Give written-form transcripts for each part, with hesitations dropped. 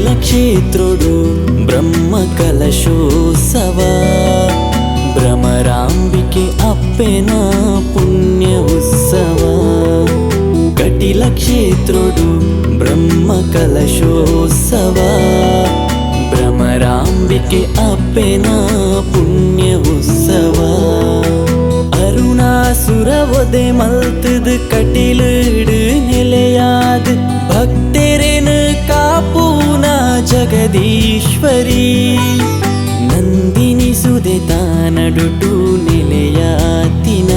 ಕಟಿಲ ಕ್ಷೇತ್ರಡು ಬ್ರಹ್ಮ ಕಲಶೋತ್ಸವ ಭ್ರಮರಾಂಬಿಕೆ ಅಪ್ಪೆನ ಪುಣ್ಯ ಉತ್ಸವ ಕಟಿಲ ಕ್ಷೇತ್ರಡು ಬ್ರಹ್ಮ ಕಲಶೋತ್ಸವ ಭ್ರಮರಾಂಬಿಕೆ ಅಪ್ಪೆನ ಪುಣ್ಯ ಉತ್ಸವ ಅರುಣಾಸುರ ಒದೆ ಮಲ್ತದ ಕಟಿಲಡ್ ನೆಲೆಯಾದ ಭಕ್ತರೆನ ಕಾಪೂನ ಜಗದೀಶ್ವರಿ ನಂದಿನಿ ಸುದೆ ತಾನಡುಟು ನೆಲೆಯಾತಿನ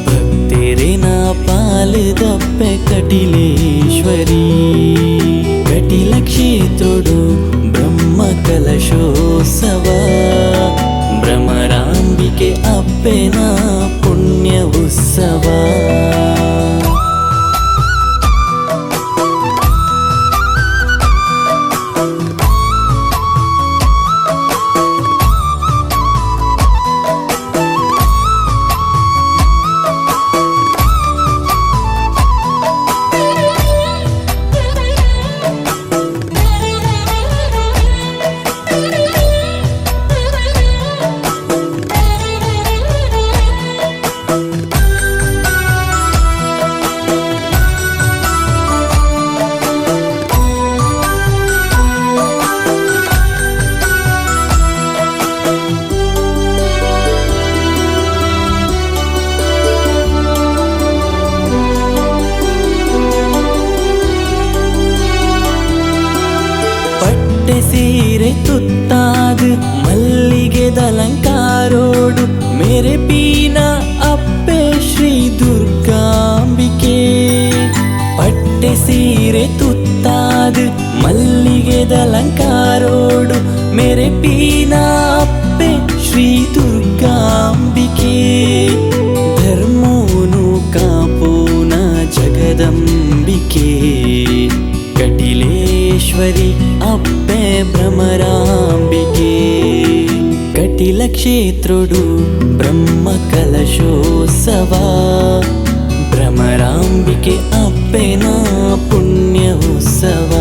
ಭಕ್ತರೆನ ಪಾಲದಪ್ಪೆ ಕಟಿಲೇಶ್ವರಿ ಕಟಿಲ ಕ್ಷೇತ್ರಡು ಬ್ರಹ್ಮ ಕಲಶೋತ್ಸವ ಭ್ರಮರಾಂಬಿಕೆ ಅಪ್ಪೆನ ಪುಣ್ಯ ಉತ್ಸವ ಸೀರೆ ತುತ್ತಾದ ಮಲ್ಲಿಗೆದಲಂಕಾರೋಡು ಮೇರೆ ಪೀನ ಅಪ್ಪೆ ಶ್ರೀ ದುರ್ಗಾಂಬಿಕೆ ಪಟ್ಟೆ ಸೀರೆ ತುತ್ತಾದ ಮಲ್ಲಿಗೆದಲಂಕಾರೋಡು ಮೇರೆ ಪೀನ ಅಪ್ಪೆ ಶ್ರೀ ದುರ್ಗಾಂಬಿಕೆ ಧರ್ಮೋನು ಕಾಪೂನ ಜಗದಂಬಿಕೆ ಕಟಿಲೇಶ್ವರಿ ಅಪ್ಪೆ ಭ್ರಮರಾಂಬಿಕೆ ಕಟಿಲ ಕ್ಷೇತ್ರಡು ಬ್ರಹ್ಮ ಕಲಶೋತ್ಸವ ಭ್ರಮರಾಂಬಿಕೆ ಅಪ್ಪೆನ ಪುಣ್ಯ ಉತ್ಸವ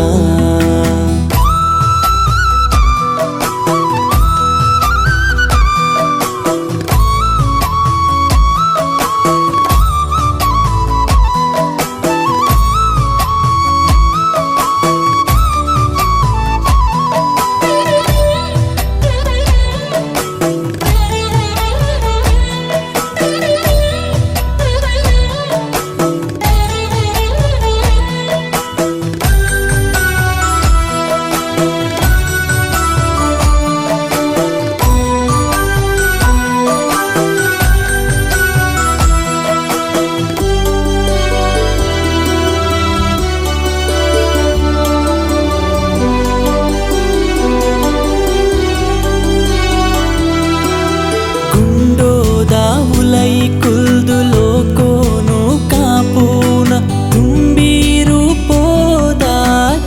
ಕುಲ್ದು ಲೋಕೋನು ಕಾಪೂನ ತುಂಬಿರು ಪೋದ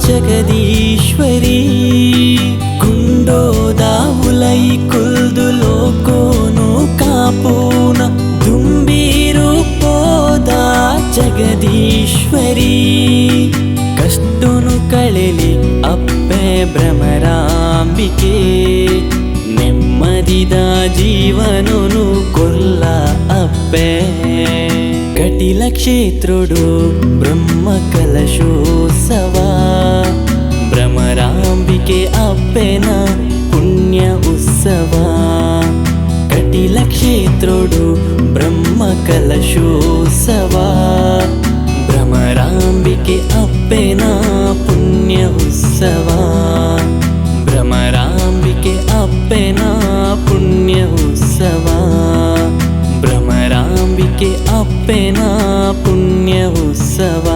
ಜಗದೀಶ್ವರಿ ಗುಂಡೋದ ಉಲೈ ಕುಲ್ದು ಲೋಕೋನು ಕಾಪೂನ ತುಂಬಿರು ಪೋದ ಜಗದೀಶ್ವರಿ ಕಷ್ಟನು ಕಳೆಲಿ ಅಪ್ಪೆ ಭ್ರಮರಾಂಬಿಕೆ ನೆಮ್ಮದಿದ ಜೀವನನು ಕೊಲ್ಲ ಅಪ್ಪೆ ಕಟಿಲ ಕ್ಷೇತ್ರಡು ಬ್ರಹ್ಮ ಕಲಶೋತ್ಸವ ಭ್ರಮರಾಂಬಿಕೆ ಅಪ್ಪೆನ ಪುಣ್ಯ ಉತ್ಸವ ಕಟಿಲ ಕ್ಷೇತ್ರಡು ಬ್ರಹ್ಮ ಕಲಶೋತ್ಸವ ಭ್ರಮರಾಂಬಿಕೆ ಅಪ್ಪೆನ ಪುಣ್ಯ ಉತ್ಸವ ಭ್ರಮರಾಂಬಿಕೆ ಅಪ್ಪೆನ ಪುಣ್ಯ ಉತ್ಸವ ಭ್ರಮರಾಂಬಿಕೆ ಅಪ್ಪೆನ ಪುಣ್ಯ ಉತ್ಸವ